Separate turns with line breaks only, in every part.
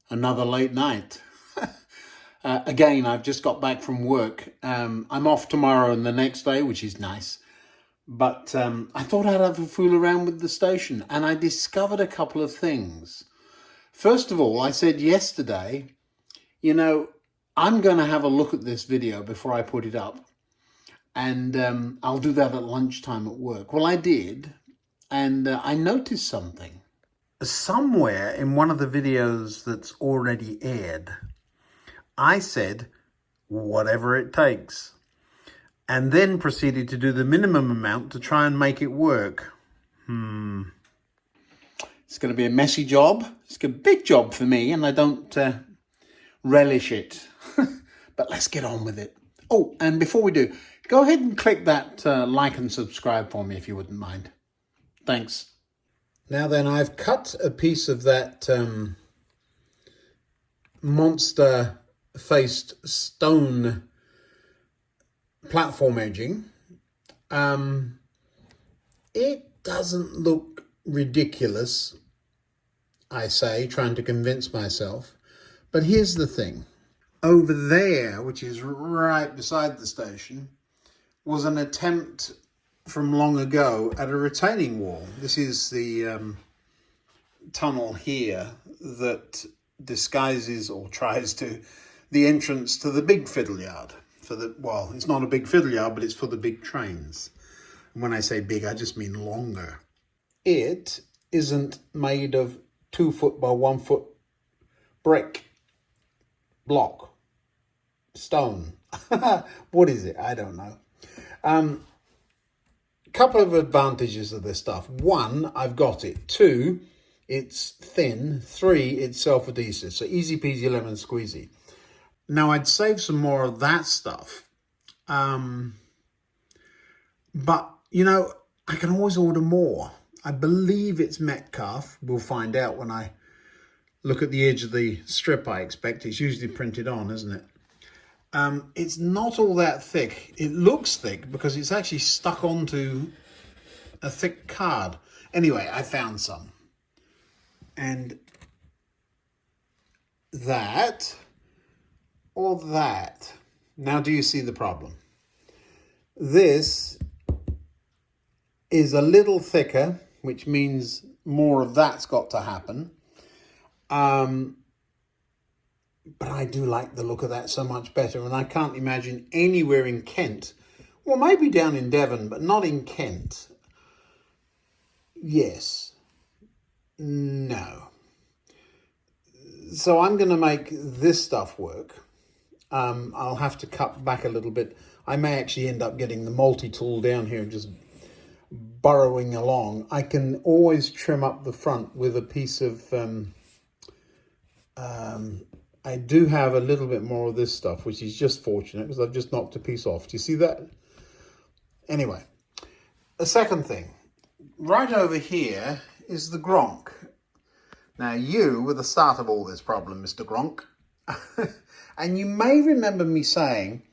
another late night. Again, I've just got back from work. I'm off tomorrow and the next day, which is nice. But I thought I'd have a fool around with the station, and I discovered a couple of things. First of all, I said yesterday, you know, I'm going to have a look at this video before I put it up. And I'll do that at lunchtime at work. Well, I did, and I noticed something. Somewhere in one of the videos that's already aired, I said, whatever it takes, and then proceeded to do the minimum amount to try and make it work. It's going to be a messy job. It's a big job for me, and I don't relish it. But let's get on with it. Oh, and before we do, go ahead and click that like and subscribe for me if you wouldn't mind. Thanks. Now then, I've cut a piece of that monster-faced stone platform edging. It doesn't look ridiculous, I say, trying to convince myself. But here's the thing. Over there, which is right beside the station, was an attempt from long ago at a retaining wall. This is the tunnel here that disguises or tries to the entrance to the big fiddle yard. Well, it's not a big fiddle yard, but it's for the big trains. And when I say big, I just mean longer. It isn't made of 2 foot by 1 foot brick, block, stone. What is it? I don't know. Couple of advantages of this stuff. 1, I've got it. 2, it's thin. 3, it's self-adhesive. So easy peasy lemon squeezy. Now, I'd save some more of that stuff. But, you know, I can always order more. I believe it's Metcalf. We'll find out when I look at the edge of the strip, I expect. It's usually printed on, isn't it? It's not all that thick. It looks thick because it's actually stuck onto a thick card. Anyway, I found some. And that or that. Now, do you see the problem? This is a little thicker, which means more of that's got to happen. But I do like the look of that so much better, and I can't imagine anywhere in Kent, well, maybe down in Devon, but not in Kent. Yes. No. So I'm going to make this stuff work. I'll have to cut back a little bit. I may actually end up getting the multi-tool down here and just burrowing along. I can always trim up the front with a piece of... I do have a little bit more of this stuff, which is just fortunate because I've just knocked a piece off. Do you see that? Anyway, the second thing. Right over here is the Gronk. Now, you were the start of all this problem, Mr. Gronk. And you may remember me saying,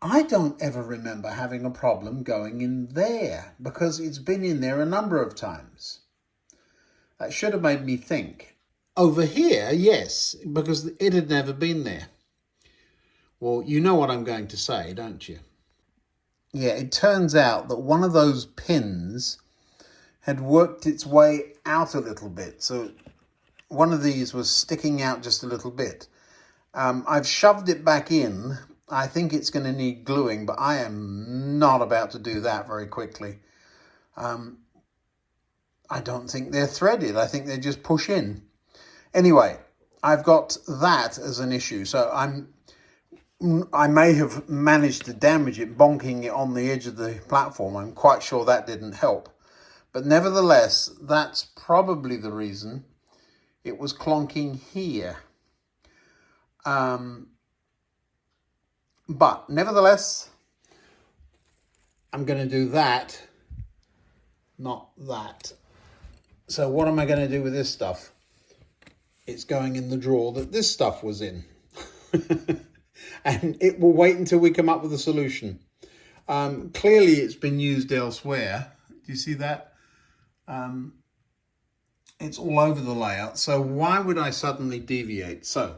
I don't ever remember having a problem going in there because it's been in there a number of times. That should have made me think. Over here, yes, because it had never been there. Well, you know what I'm going to say, don't you? Yeah, it turns out that one of those pins had worked its way out a little bit. So one of these was sticking out just a little bit. I've shoved it back in. I think it's going to need gluing, but I am not about to do that very quickly. I don't think they're threaded. I think they just push in. Anyway, I've got that as an issue. So I may have managed to damage it, bonking it on the edge of the platform. I'm quite sure that didn't help. But nevertheless, that's probably the reason it was clonking here. But nevertheless, I'm going to do that, not that. So what am I going to do with this stuff? It's going in the drawer that this stuff was in. And it will wait until we come up with a solution. Clearly it's been used elsewhere. Do you see that? it's all over the layout. So why would I suddenly deviate? So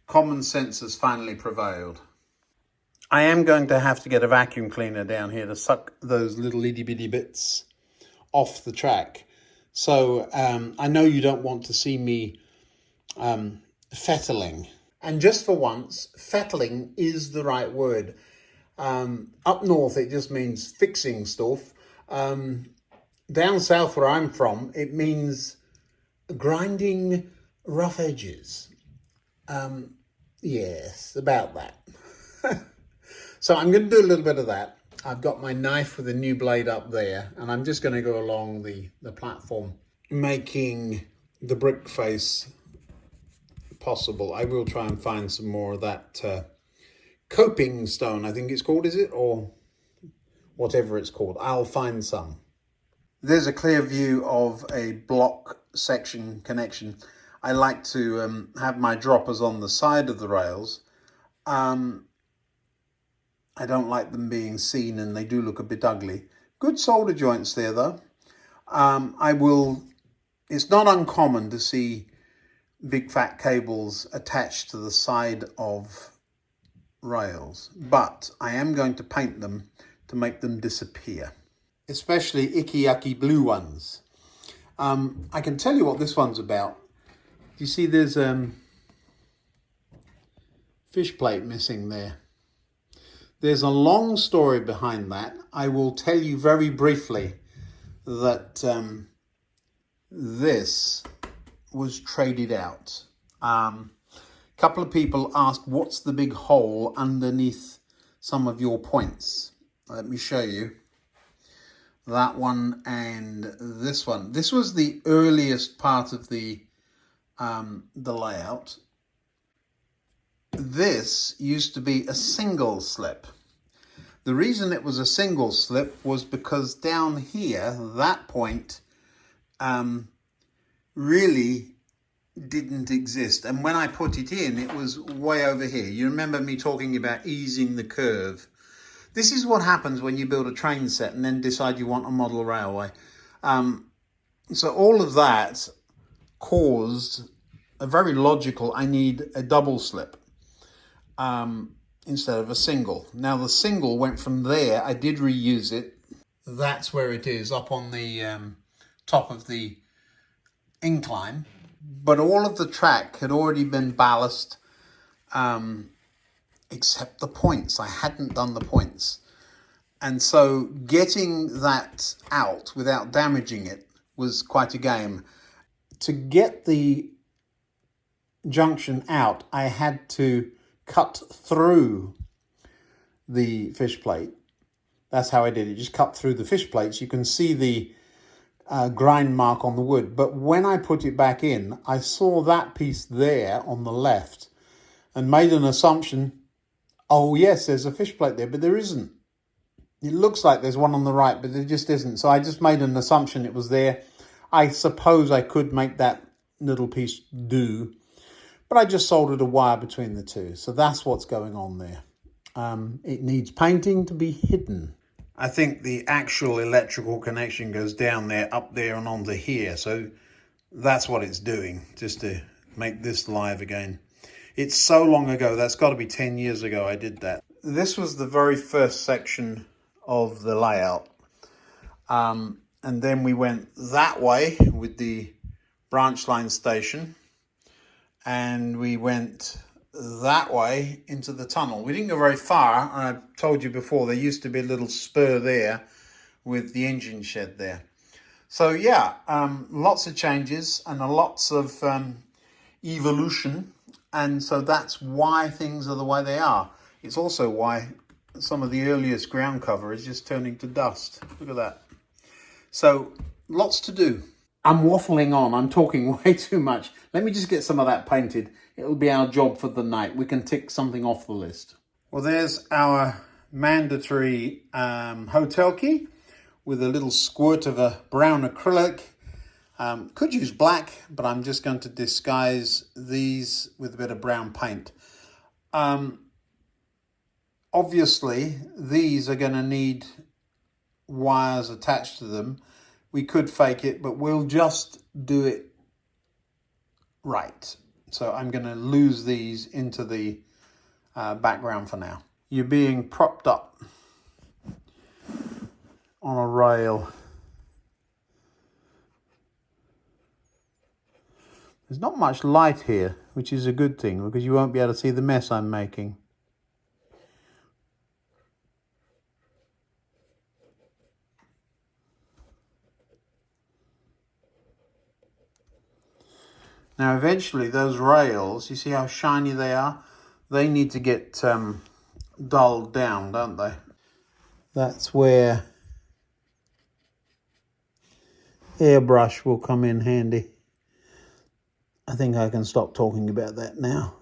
common sense has finally prevailed. I am going to have to get a vacuum cleaner down here to suck those little itty bitty bits off the track. So I know you don't want to see me fettling. And just for once, fettling is the right word. Up north, it just means fixing stuff. Down south where I'm from, it means grinding rough edges. Yes, about that. So I'm going to do a little bit of that. I've got my knife with a new blade up there, and I'm just going to go along the platform, making the brick face possible. I will try and find some more of that coping stone, I think it's called, is it? Or whatever it's called. I'll find some. There's a clear view of a block section connection. I like to have my droppers on the side of the rails. I don't like them being seen, and they do look a bit ugly. Good solder joints there though. It's not uncommon to see big fat cables attached to the side of rails, but I am going to paint them to make them disappear, especially icky yucky blue ones. I can tell you what this one's about. You see there's fish plate missing there. There's a long story behind that. I will tell you very briefly that this was traded out. A couple of people asked, what's the big hole underneath some of your points? Let me show you. That one and this one. This was the earliest part of the layout. This used to be a single slip. The reason it was a single slip was because down here, that point really didn't exist. And when I put it in, it was way over here. You remember me talking about easing the curve. This is what happens when you build a train set and then decide you want a model railway. So all of that caused a very logical, I need a double slip instead of a single. Now the single went from there, I did reuse it. That's where it is, up on the top of the incline. But all of the track had already been ballast, except the points. I hadn't done the points. And so getting that out without damaging it was quite a game. To get the junction out, I had to cut through the fish plate. That's how I did it, just cut through the fish plates. You can see the grind mark on the wood. But when I put it back in, I saw that piece there on the left and made an assumption, oh yes, there's a fish plate there, but there isn't. It looks like there's one on the right, but there just isn't. So I just made an assumption it was there. I suppose I could make that little piece do, but I just soldered a wire between the two. So that's what's going on there. It needs painting to be hidden. I think the actual electrical connection goes down there, up there, and onto here. So that's what it's doing, just to make this live again. It's so long ago, that's got to be 10 years ago I did that. This was the very first section of the layout. And then we went that way with the branch line station. And we went that way into the tunnel. We didn't go very far. I told you before, there used to be a little spur there with the engine shed there. So yeah, lots of changes and lots of evolution. And so that's why things are the way they are. It's also why some of the earliest ground cover is just turning to dust. Look at that. So lots to do. I'm waffling on. I'm talking way too much. Let me just get some of that painted. It'll be our job for the night. We can tick something off the list. Well, there's our mandatory hotel key with a little squirt of a brown acrylic. Could use black, but I'm just going to disguise these with a bit of brown paint. Obviously, these are going to need wires attached to them. We could fake it, but we'll just do it Right, so I'm going to lose these into the background for now. You're being propped up on a rail. There's not much light here, which is a good thing because you won't be able to see the mess I'm making. Now eventually those rails, you see how shiny they are? They need to get dulled down, don't they? That's where airbrush will come in handy. I think I can stop talking about that now.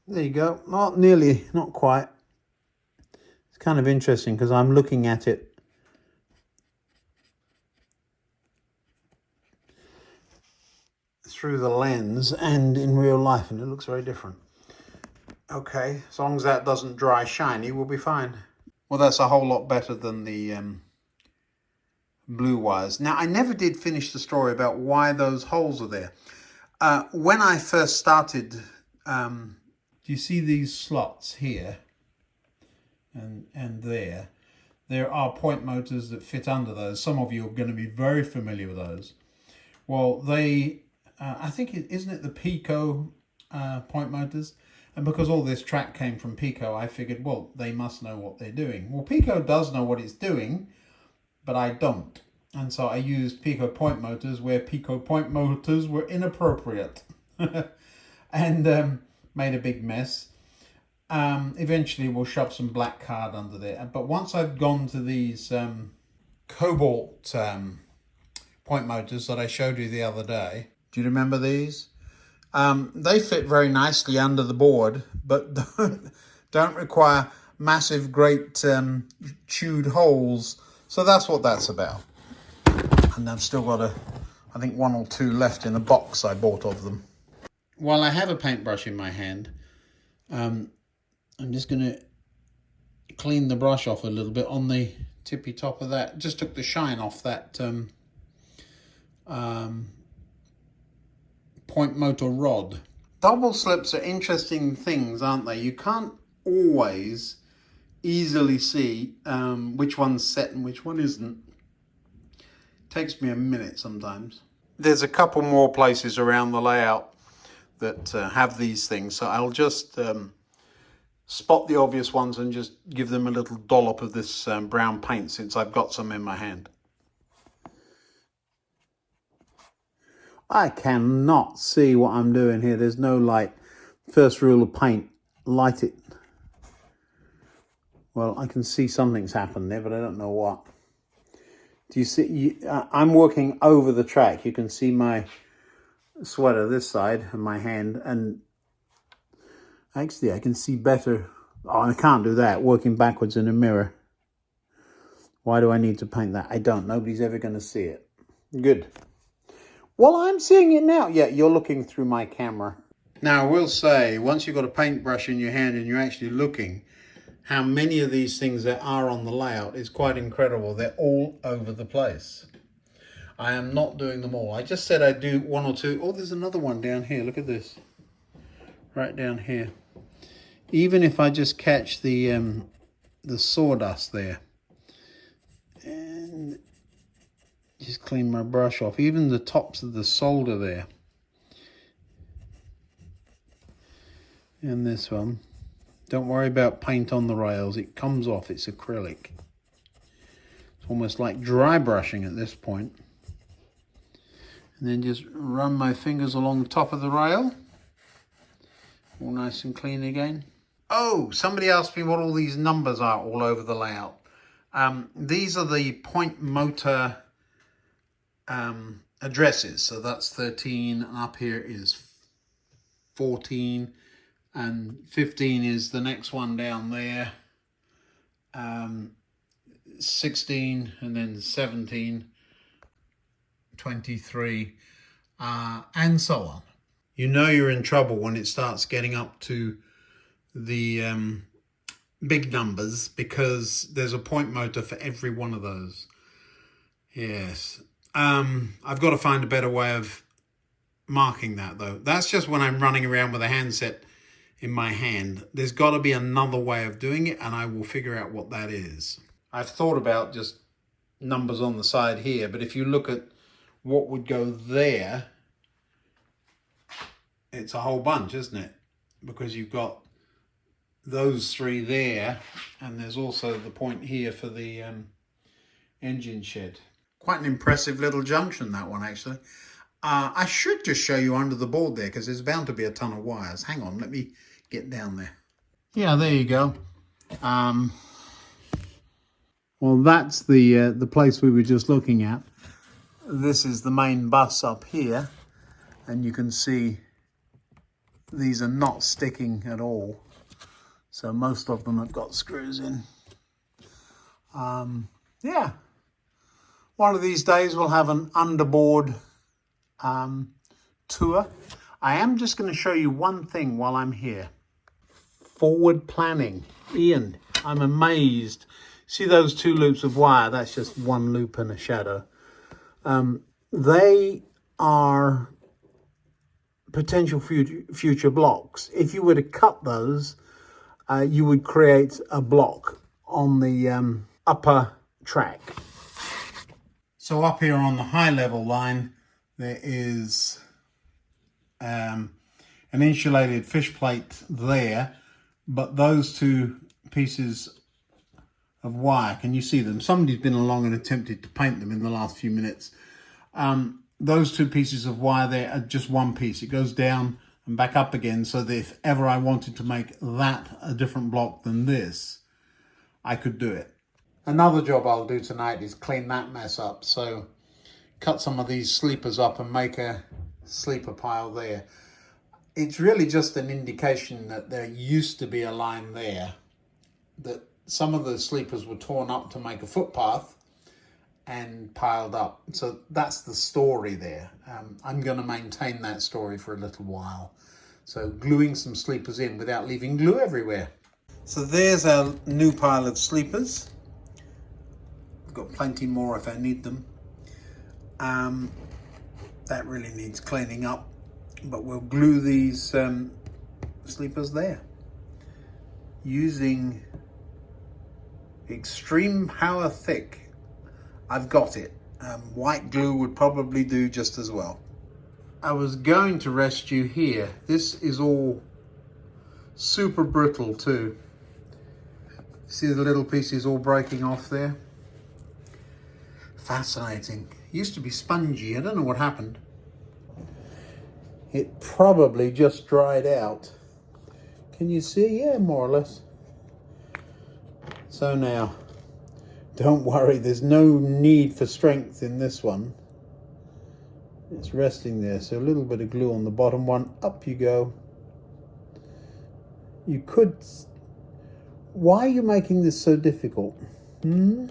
There you go. Not nearly, not quite. It's kind of interesting because I'm looking at it through the lens and in real life, and it looks very different. Okay, as long as that doesn't dry shiny, we'll be fine. Well, that's a whole lot better than the blue wires. Now, I never did finish the story about why those holes are there. When I first started, do you see these slots here and there? There are point motors that fit under those. Some of you are going to be very familiar with those. Well, they, I think, isn't it the Pico point motors? And because all this track came from Pico, I figured, well, they must know what they're doing. Well, Pico does know what it's doing, but I don't. And so I used Pico point motors where Pico point motors were inappropriate and made a big mess. Eventually we'll shove some black card under there. But once I've gone to these cobalt point motors that I showed you the other day, do you remember these? They fit very nicely under the board, but don't require massive, great chewed holes. So that's what that's about. And I've still got I think 1 or 2 left in a box I bought of them. While I have a paintbrush in my hand, I'm just going to clean the brush off a little bit on the tippy top of that. Just took the shine off that point motor rod. Double slips are interesting things, aren't they? You can't always easily see which one's set and which one isn't. Takes me a minute sometimes. There's a couple more places around the layout that have these things, so I'll just spot the obvious ones and just give them a little dollop of this brown paint since I've got some in my hand. I cannot see what I'm doing here. There's no light. First rule of paint, light it. Well, I can see something's happened there, but I don't know what. Do you see? I'm working over the track. You can see my sweater this side and my hand, and actually I can see better. Oh, I can't do that, working backwards in a mirror. Why do I need to paint that? I don't. Nobody's ever going to see it. Good. Well, I'm seeing it now. Yeah, you're looking through my camera. Now, I will say, once you've got a paintbrush in your hand and you're actually looking, how many of these things there are on the layout is quite incredible. They're all over the place. I am not doing them all. I just said I'd do 1 or 2. Oh, there's another one down here. Look at this. Right down here. Even if I just catch the sawdust there and just clean my brush off, even the tops of the solder there. And this one. Don't worry about paint on the rails. It comes off. It's acrylic. It's almost like dry brushing at this point. And then just run my fingers along the top of the rail. All nice and clean again. Oh, somebody asked me what all these numbers are all over the layout. These are the point motor addresses. So that's 13, and up here is 14. And 15 is the next one down there. 16, and then 17, 23, and so on. You know you're in trouble when it starts getting up to the big numbers, because there's a point motor for every one of those. Yes. I've got to find a better way of marking that though. That's just when I'm running around with a handset in my hand. There's got to be another way of doing it, and I will figure out what that is. I've thought about just numbers on the side here, but if you look at what would go there, it's a whole bunch, isn't it? Because you've got those three there, and there's also the point here for the engine shed. Quite an impressive little junction, that one, actually. I should just show you under the board there, because there's bound to be a ton of wires. Hang on, let me get down there. Yeah, there you go. Well, that's the place we were just looking at. This is the main bus up here, and you can see these are not sticking at all. So most of them have got screws in. Yeah. One of these days we'll have an underboard tour. I am just going to show you one thing while I'm here. Forward planning. Ian, I'm amazed. See those two loops of wire? That's just one loop and a shadow. They are potential future blocks. If you were to cut those, you would create a block on the upper track. So up here on the high level line, there is an insulated fish plate there, but those two pieces of wire, can you see them? Somebody's been along and attempted to paint them in the last few minutes. Those two pieces of wire there are just one piece. It goes down and back up again, so that if ever I wanted to make that a different block than this, I could do it. Another job I'll do tonight is clean that mess up. So cut some of these sleepers up and make a sleeper pile there. It's really just an indication that there used to be a line there, that some of the sleepers were torn up to make a footpath and piled up. So that's the story there. I'm going to maintain that story for a little while. So gluing some sleepers in without leaving glue everywhere. So there's our new pile of sleepers. I've got plenty more if I need them. That really needs cleaning up, but we'll glue these sleepers there using extreme power thick. I've got it. White glue would probably do just as well. I was going to rest you here. This is all super brittle too. See the little pieces all breaking off there? Fascinating. Used to be spongy. I don't know what happened. It probably just dried out. Can you see? Yeah, more or less. So now, don't worry, there's no need for strength in this one. It's resting there, so a little bit of glue on the bottom one. Up you go. You could... Why are you making this so difficult? You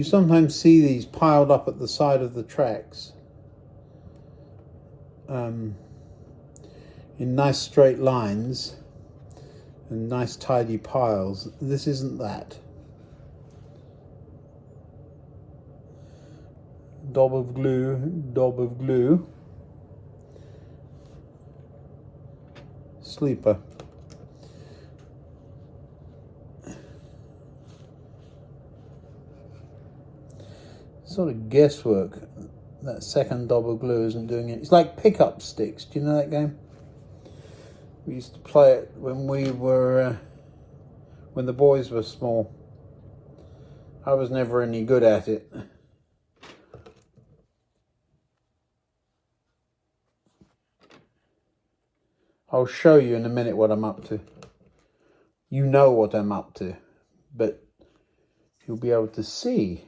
sometimes see these piled up at the side of the tracks in nice straight lines and nice tidy piles. This isn't that. Dob of glue, dob of glue. Sleeper. Sort of guesswork. That second dob of glue isn't doing it. It's like pickup sticks. Do you know that game? We used to play it when we were, when the boys were small. I was never any good at it. I'll show you in a minute what I'm up to. You know what I'm up to, but you'll be able to see.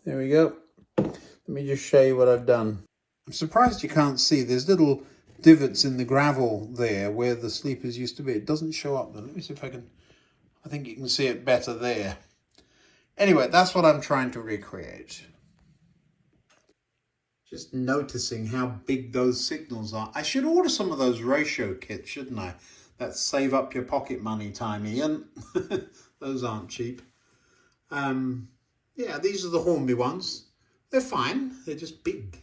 There we go. Let me just show you what I've done. I'm surprised you can't see. There's little divots in the gravel there where the sleepers used to be. It doesn't show up though. Let me see if I can. I think you can see it better there. Anyway, that's what I'm trying to recreate. Just noticing how big those signals are. I should order some of those ratio kits, shouldn't I? That save up your pocket money time, Ian. Those aren't cheap. Yeah, these are the Hornby ones. They're fine. They're just big.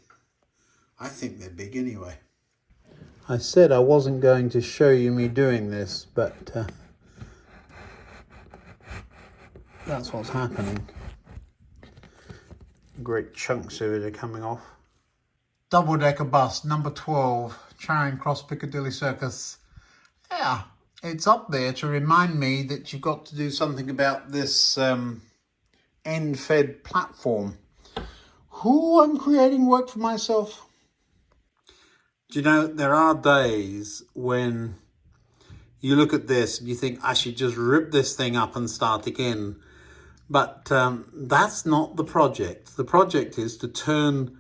I think they're big anyway. I said I wasn't going to show you me doing this, but that's what's happening. Great chunks of it are coming off. Double-decker bus, number 12, Charing Cross Piccadilly Circus. Yeah, it's up there to remind me that you've got to do something about this end-fed platform. I'm creating work for myself. Do you know, there are days when you look at this and you think, I should just rip this thing up and start again. But that's not the project. The project is to turn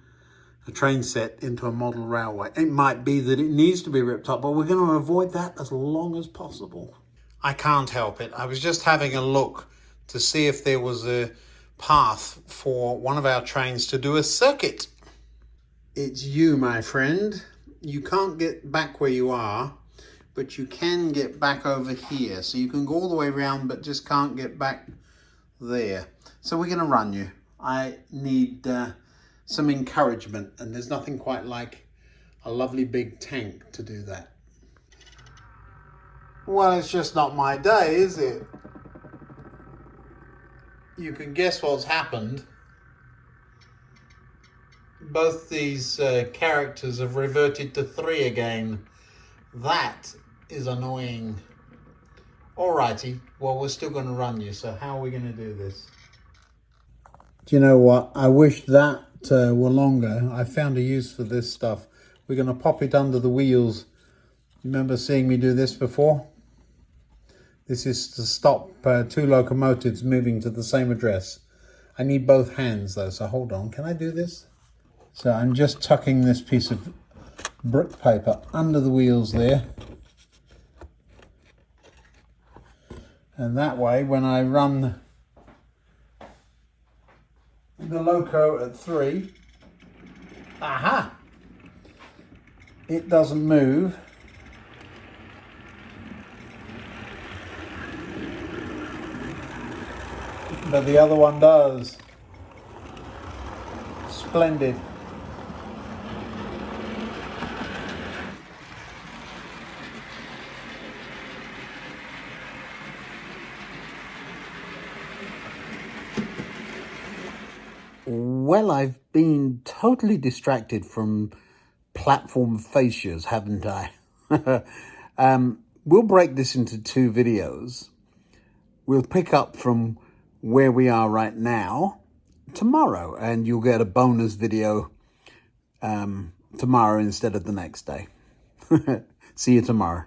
a train set into a model railway. It might be that it needs to be ripped up, but we're going to avoid that as long as possible. I can't help it. I was just having a look to see if there was a path for one of our trains to do a circuit. It's you, my friend. You can't get back where you are, but you can get back over here. So you can go all the way around, but just can't get back there. So we're going to run you. I need some encouragement, and there's nothing quite like a lovely big tank to do that. Well, it's just not my day, is it? You can guess what's happened. Both these characters have reverted to 3 again. That is annoying. Alrighty, well, we're still going to run you, so how are we going to do this? Do you know what? I wish that were longer. I found a use for this stuff. We're going to pop it under the wheels. Remember seeing me do this before? This is to stop 2 locomotives moving to the same address. I need both hands though, so hold on. Can I do this? So I'm just tucking this piece of brick paper under the wheels there. And that way, when I run the loco at 3, aha! It doesn't move. But the other one does. Splendid. Well, I've been totally distracted from platform fascias, haven't I? We'll break this into 2 videos. We'll pick up from where we are right now tomorrow, and you'll get a bonus video tomorrow instead of the next day. See you tomorrow.